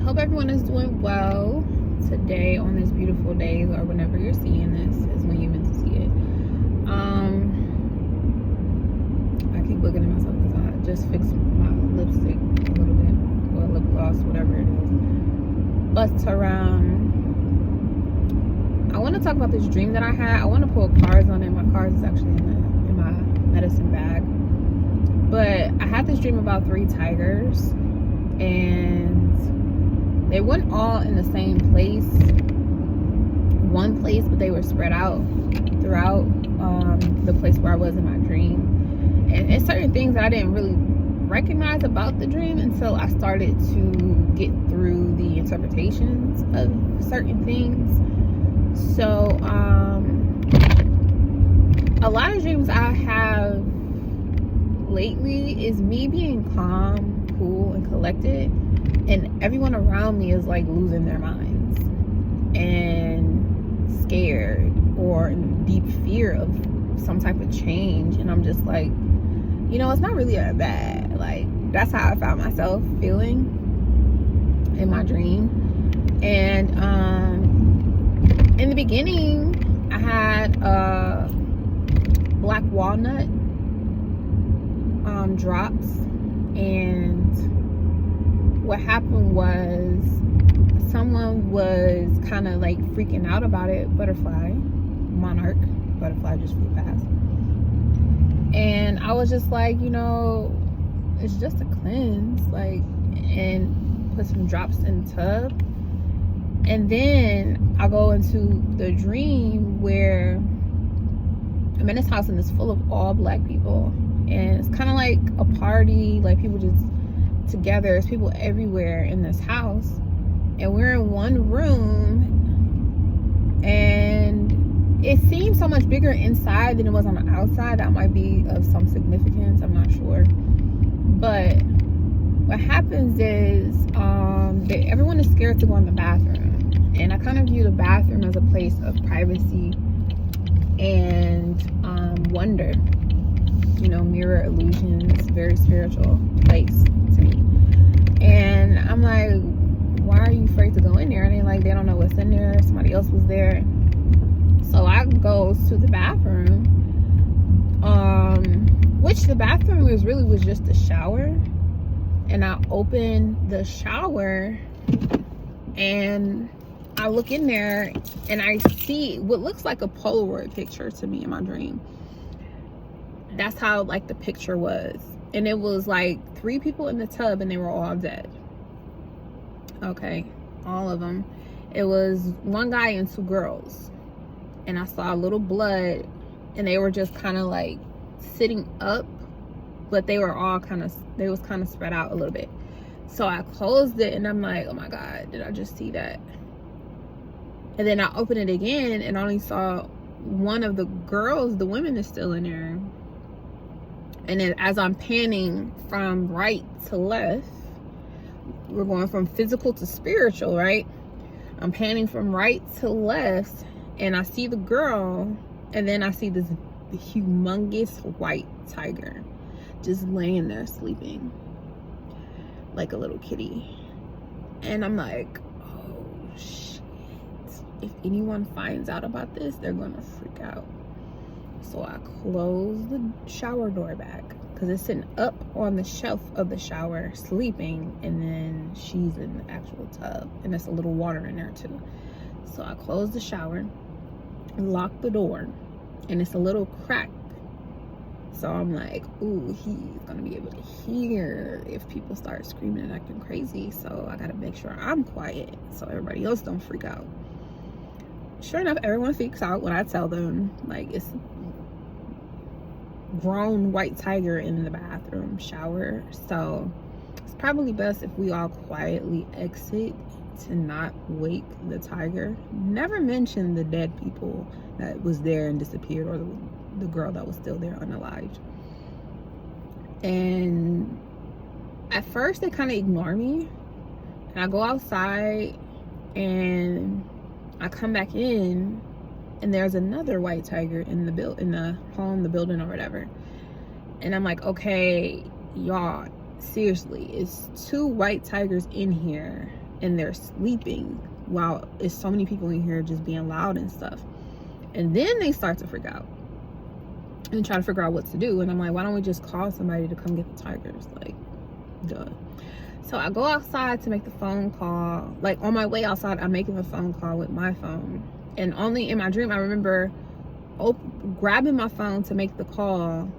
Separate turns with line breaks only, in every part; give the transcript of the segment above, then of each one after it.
Hope everyone is doing well today on this beautiful day, or whenever you're seeing this is when you're meant to see it. I keep looking at myself because I just fixed my lipstick a little bit, or lip gloss, whatever it is. But I want to talk about this dream that I had. I want to pull cards on it. My cards is actually in my medicine bag. But I had this dream about 3 tigers, and they weren't all in the same place, one place, but they were spread out throughout the place where I was in my dream. And it's certain things that I didn't really recognize about the dream until I started to get through the interpretations of certain things. So a lot of dreams I have lately is me being calm, cool, and collected, and everyone around me is like losing their minds and scared or in deep fear of some type of change. And I'm just like, it's not really that bad. Like, that's how I found myself feeling in my dream. And in the beginning, I had black walnut drops, and what happened was someone was kind of like freaking out about it. Monarch butterfly just flew past, and I was just like, it's just a cleanse, like, and put some drops in the tub. And then I go into the dream where I'm in this house and it's full of all black people, and it's kind of like a party, like people just together. There's people everywhere in this house, and we're in one room, and it seems so much bigger inside than it was on the outside. That might be of some significance, I'm not sure. But what happens is everyone is scared to go in the bathroom, and I kind of view the bathroom as a place of privacy and wonder, mirror illusions, very spiritual place to me. And I'm like, why are you afraid to go in there? And they're like, they don't know what's in there, somebody else was there. So I go to the bathroom, which the bathroom was just a shower. And I open the shower and I look in there and I see what looks like a Polaroid picture to me in my dream. That's how like the picture was. And it was like 3 people in the tub, and they were all dead. Okay, all of them. It was 1 guy and 2 girls. And I saw a little blood, and they were just kind of like sitting up, but they were all kind of spread out a little bit. So I closed it, and I'm like, oh my God, did I just see that? And then I opened it again and only saw one of the girls. The women is still in there. And then as I'm panning from right to left, we're going from physical to spiritual, right? I'm panning from right to left, and I see the girl, and then I see this humongous white tiger just laying there sleeping like a little kitty. And I'm like, oh shit, if anyone finds out about this, they're gonna freak out. So I close the shower door back, because it's sitting up on the shelf of the shower sleeping, and then she's in the actual tub, and there's a little water in there too. So I close the shower, lock the door, and it's a little crack. So I'm like, ooh, he's gonna be able to hear if people start screaming and acting crazy. So I gotta make sure I'm quiet so everybody else don't freak out. Sure enough, everyone freaks out when I tell them, like, it's grown white tiger in the bathroom shower. So it's probably best if we all quietly exit to not wake the tiger. Never mention the dead people that was there and disappeared, or the girl that was still there unalived. And at first they kind of ignore me, and I go outside and I come back in, and there's another white tiger in the building or whatever. And I'm like, okay, y'all, seriously, it's 2 white tigers in here, and they're sleeping while there's so many people in here just being loud and stuff. And then they start to freak out and try to figure out what to do. And I'm like, why don't we just call somebody to come get the tigers? Like, duh. So I go outside to make the phone call. Like, on my way outside, I'm making a phone call with my phone. And only in my dream, I remember grabbing my phone to make the call.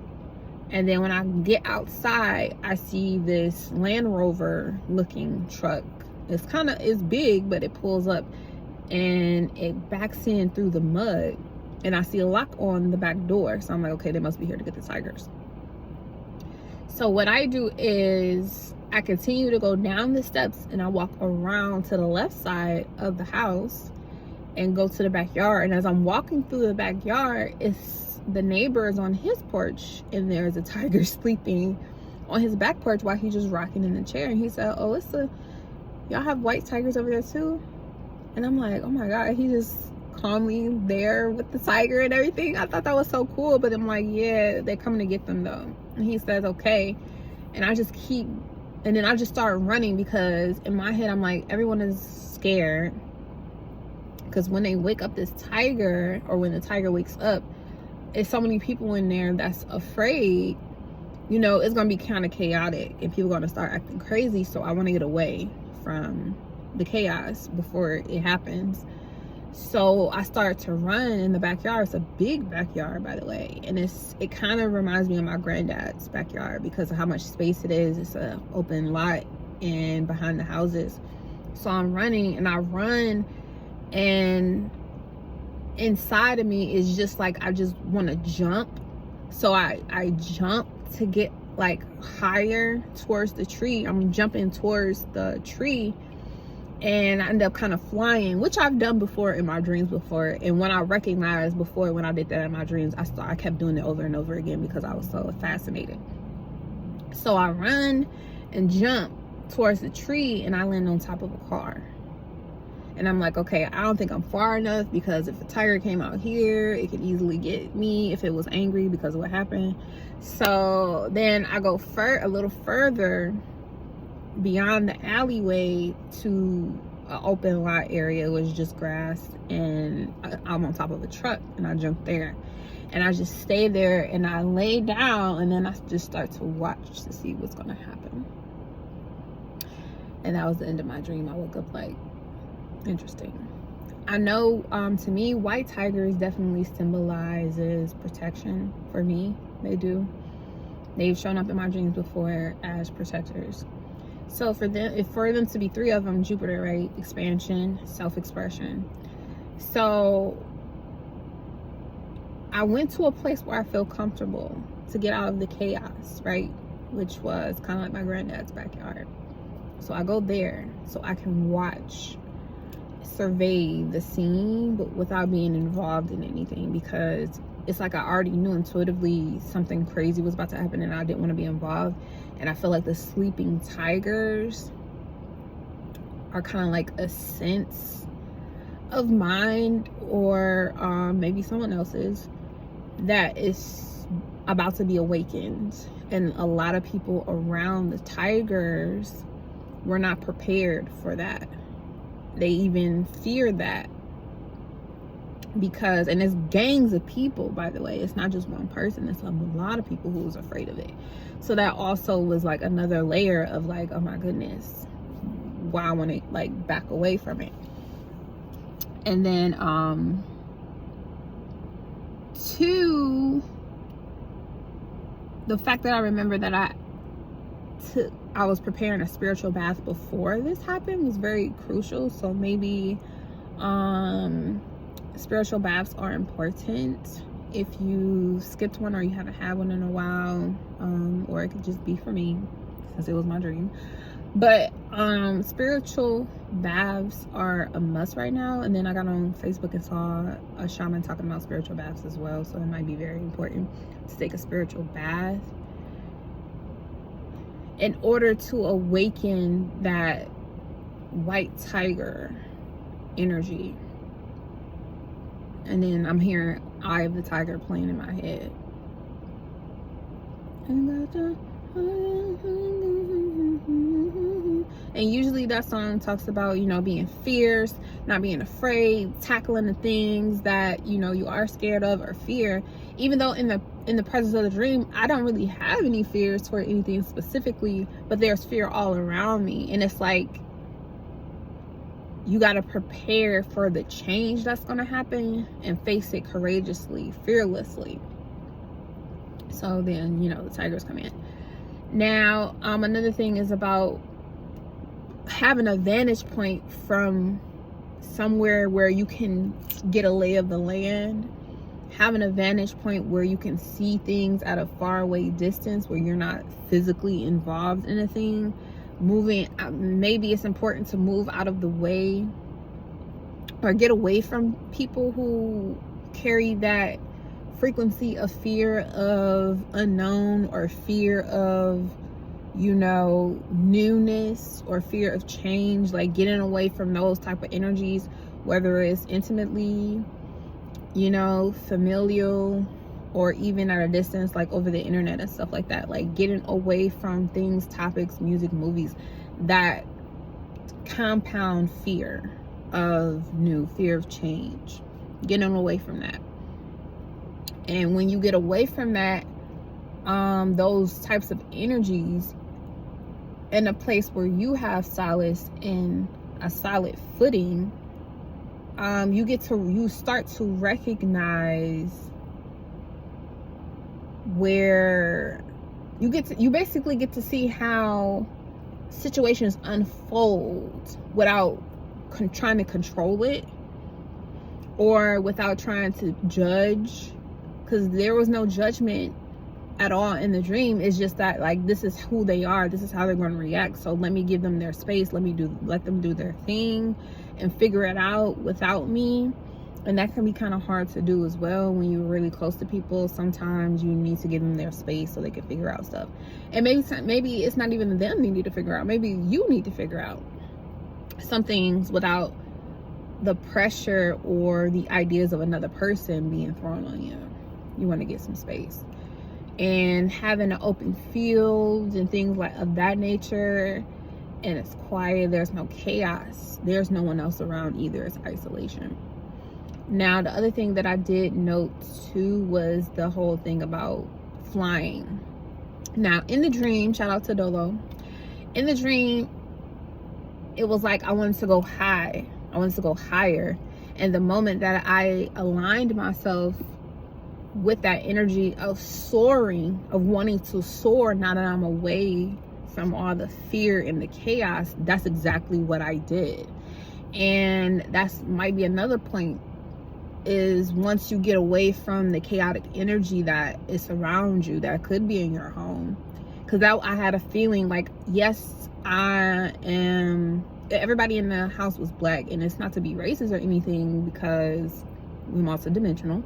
And then when I get outside, I see this Land Rover looking truck. It's big, but it pulls up and it backs in through the mud. And I see a lock on the back door. So I'm like, okay, they must be here to get the tigers. So what I do is I continue to go down the steps and I walk around to the left side of the house and go to the backyard. And as I'm walking through the backyard, it's the neighbors on his porch, and there's a tiger sleeping on his back porch while he's just rocking in the chair. And he said, oh, y'all have white tigers over there too? And I'm like, oh my God, he just calmly there with the tiger and everything. I thought that was so cool. But I'm like, yeah, they're coming to get them though. And he says, okay. And then I just started running, because in my head I'm like, everyone is scared, because when they wake up this tiger, or when the tiger wakes up, it's so many people in there that's afraid. You know, it's gonna be kind of chaotic and people are gonna start acting crazy. So I want to get away from the chaos before it happens. So I started to run in the backyard. It's a big backyard, by the way, and it kind of reminds me of my granddad's backyard because of how much space it is. It's an open lot and behind the houses. So I'm running, and I run, and inside of me is just like, I just want to jump. So I jump to get like higher towards the tree. I'm jumping towards the tree, and I end up kind of flying, which I've done before in my dreams before. And when I recognized before, when I did that in my dreams, I kept doing it over and over again because I was so fascinated. So I run and jump towards the tree, and I land on top of a car. And I'm like, okay, I don't think I'm far enough, because if a tiger came out here, it could easily get me if it was angry because of what happened. So then I go a little further beyond the alleyway to an open lot area. It was just grass, and I'm on top of a truck, and I jumped there, and I just stay there, and I lay down, and then I just start to watch to see what's gonna happen. And that was the end of my dream. I woke up like, interesting. I know, to me, white tigers definitely symbolizes protection for me. They do. They've shown up in my dreams before as protectors. So for them to be three of them, Jupiter, right? Expansion, self-expression. So I went to a place where I feel comfortable to get out of the chaos, right? Which was kind of like my granddad's backyard. So I go there so I can survey the scene, but without being involved in anything, because it's like I already knew intuitively something crazy was about to happen, and I didn't want to be involved. And I feel like the sleeping tigers are kind of like a sense of mine, or maybe someone else's, that is about to be awakened. And a lot of people around the tigers were not prepared for that. They even fear that, because, and it's gangs of people, by the way. It's not just one person. It's a lot of people who was afraid of it. So that also was like another layer of like, oh my goodness, why I want to like back away from it. And then two, the fact that I remember that I was preparing a spiritual bath before this happened was very crucial. So maybe spiritual baths are important if you skipped one or you haven't had one in a while, or it could just be for me since it was my dream. But spiritual baths are a must right now. And then I got on Facebook and saw a shaman talking about spiritual baths as well, so it might be very important to take a spiritual bath in order to awaken that white tiger energy. And then I'm hearing Eye of the Tiger playing in my head. song, and usually that song talks about, you know, being fierce, not being afraid, tackling the things that, you know, you are scared of or fear. Even though in the presence of the dream, I don't really have any fears for anything specifically, but there's fear all around me. And it's like, you got to prepare for the change that's going to happen and face it courageously, fearlessly. So then, you know, the tigers come in. Now, another thing is about having a vantage point from somewhere where you can get a lay of the land. Having a vantage point where you can see things at a faraway distance, where you're not physically involved in a thing. Moving, maybe it's important to move out of the way or get away from people who carry that frequency of fear of unknown, or fear of, you know, newness, or fear of change. Like getting away from those type of energies, whether it's intimately, you know, familial, or even at a distance, like over the internet and stuff like that. Like getting away from things, topics, music, movies that compound fear of new, fear of change. Getting away from that. And when you get away from that, those types of energies, in a place where you have solace and a solid footing, you start to recognize where you basically get to see how situations unfold without trying to control it, or without trying to judge, because there was no judgment at all in the dream. It's just that, like, this is who they are, this is how they're going to react, so let me give them their space, let them do their thing and figure it out without me. And that can be kind of hard to do as well when you're really close to people. Sometimes you need to give them their space so they can figure out stuff. And maybe it's not even them they need to figure out. Maybe you need to figure out some things without the pressure or the ideas of another person being thrown on you. You want to get some space. And having an open field and things like of that nature, and it's quiet, there's no chaos, there's no one else around either, it's isolation. Now, the other thing that I did note too was the whole thing about flying. Now, in the dream, shout out to Dolo, in the dream, it was like I wanted to go high. I wanted to go higher. And the moment that I aligned myself with that energy of soaring, of wanting to soar, now that I'm away from all the fear and the chaos, that's exactly what I did. And that's might be another point, is once you get away from the chaotic energy that is around you, that could be in your home. Because I had a feeling like, yes, everybody in the house was black, and it's not to be racist or anything, because we're multidimensional,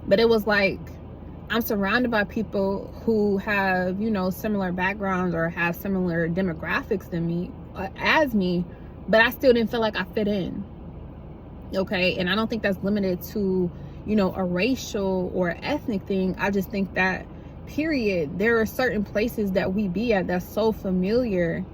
but it was like I'm surrounded by people who have, you know, similar backgrounds or have similar demographics than me, as me, but I still didn't feel like I fit in. Okay, and I don't think that's limited to, you know, a racial or ethnic thing. I just think that, period, there are certain places that we be at that's so familiar,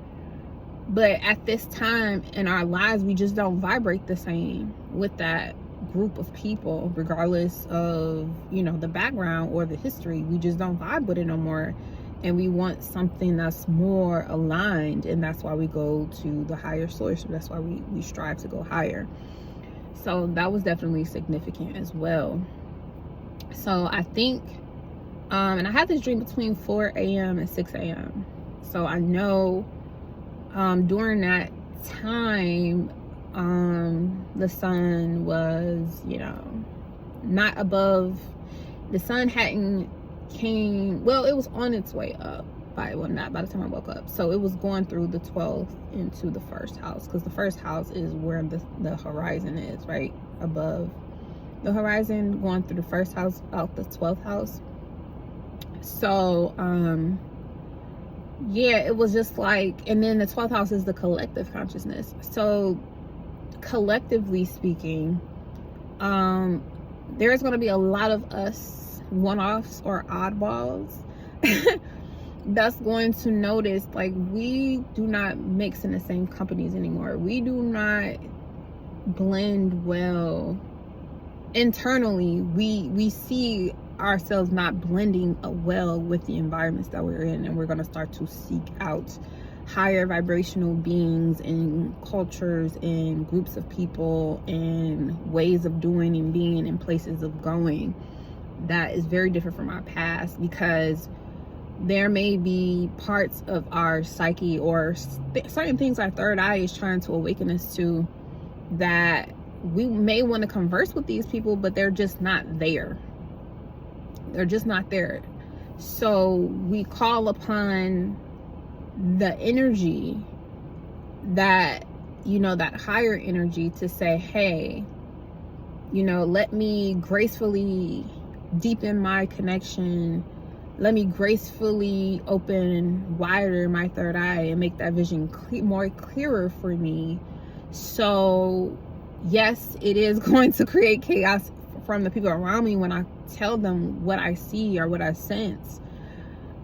but at this time in our lives, we just don't vibrate the same with that group of people, regardless of, you know, the background or the history. We just don't vibe with it no more, and we want something that's more aligned, and that's why we go to the higher source. That's why we strive to go higher. So that was definitely significant as well. So I think, and I had this dream between 4 a.m. and 6 a.m. So I know during that time, the sun was, you know, not above, the sun hadn't came, well, it was on its way up by the time I woke up. So it was going through the 12th into the first house, because the first house is where the horizon is, right above the horizon, going through the first house out the 12th house. So yeah, it was just like, and then the 12th house is the collective consciousness. So collectively speaking, there's going to be a lot of us one-offs or oddballs that's going to notice, like, we do not mix in the same companies anymore. We do not blend well internally. We see ourselves not blending well with the environments that we're in, and we're going to start to seek out higher vibrational beings and cultures and groups of people and ways of doing and being and places of going that is very different from our past, because there may be parts of our psyche or certain things our third eye is trying to awaken us to, that we may want to converse with these people, but they're just not there. They're just not there. So we call upon the energy that, that higher energy to say, hey, let me gracefully deepen my connection. Let me gracefully open wider my third eye and make that vision more clearer for me. So yes, it is going to create chaos from the people around me when I tell them what I see or what I sense.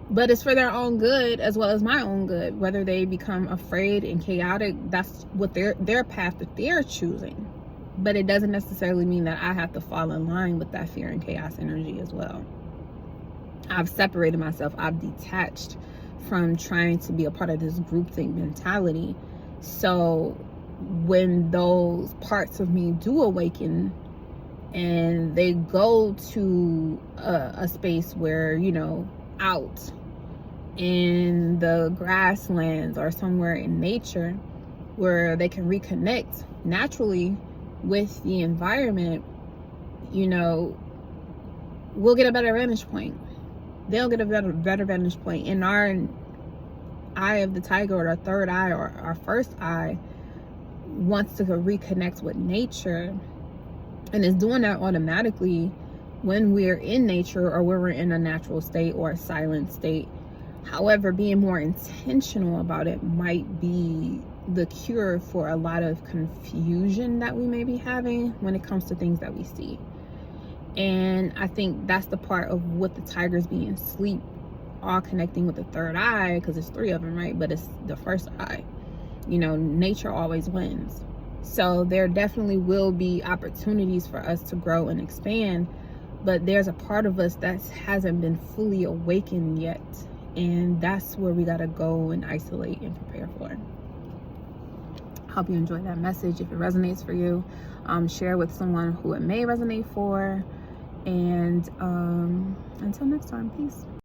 But it's for their own good as well as my own good. Whether they become afraid and chaotic, that's what their path that they're choosing. But it doesn't necessarily mean that I have to fall in line with that fear and chaos energy as well. I've separated myself. I've detached from trying to be a part of this groupthink mentality. So when those parts of me do awaken and they go to a space where, out in the grasslands or somewhere in nature where they can reconnect naturally with the environment, we'll get a better vantage point. They'll get a better vantage point. In our eye of the tiger, or our third eye, or our first eye, wants to reconnect with nature, and is doing that automatically when we're in nature or when we're in a natural state or a silent state. However, being more intentional about it might be the cure for a lot of confusion that we may be having when it comes to things that we see. And I think that's the part of what the tigers being asleep, all connecting with the third eye, because there's 3 of them, right? But it's the first eye. Nature always wins. So there definitely will be opportunities for us to grow and expand, but there's a part of us that hasn't been fully awakened yet, and that's where we got to go and isolate and prepare for. Hope you enjoyed that message. If it resonates for you, share with someone who it may resonate for. And until next time, peace.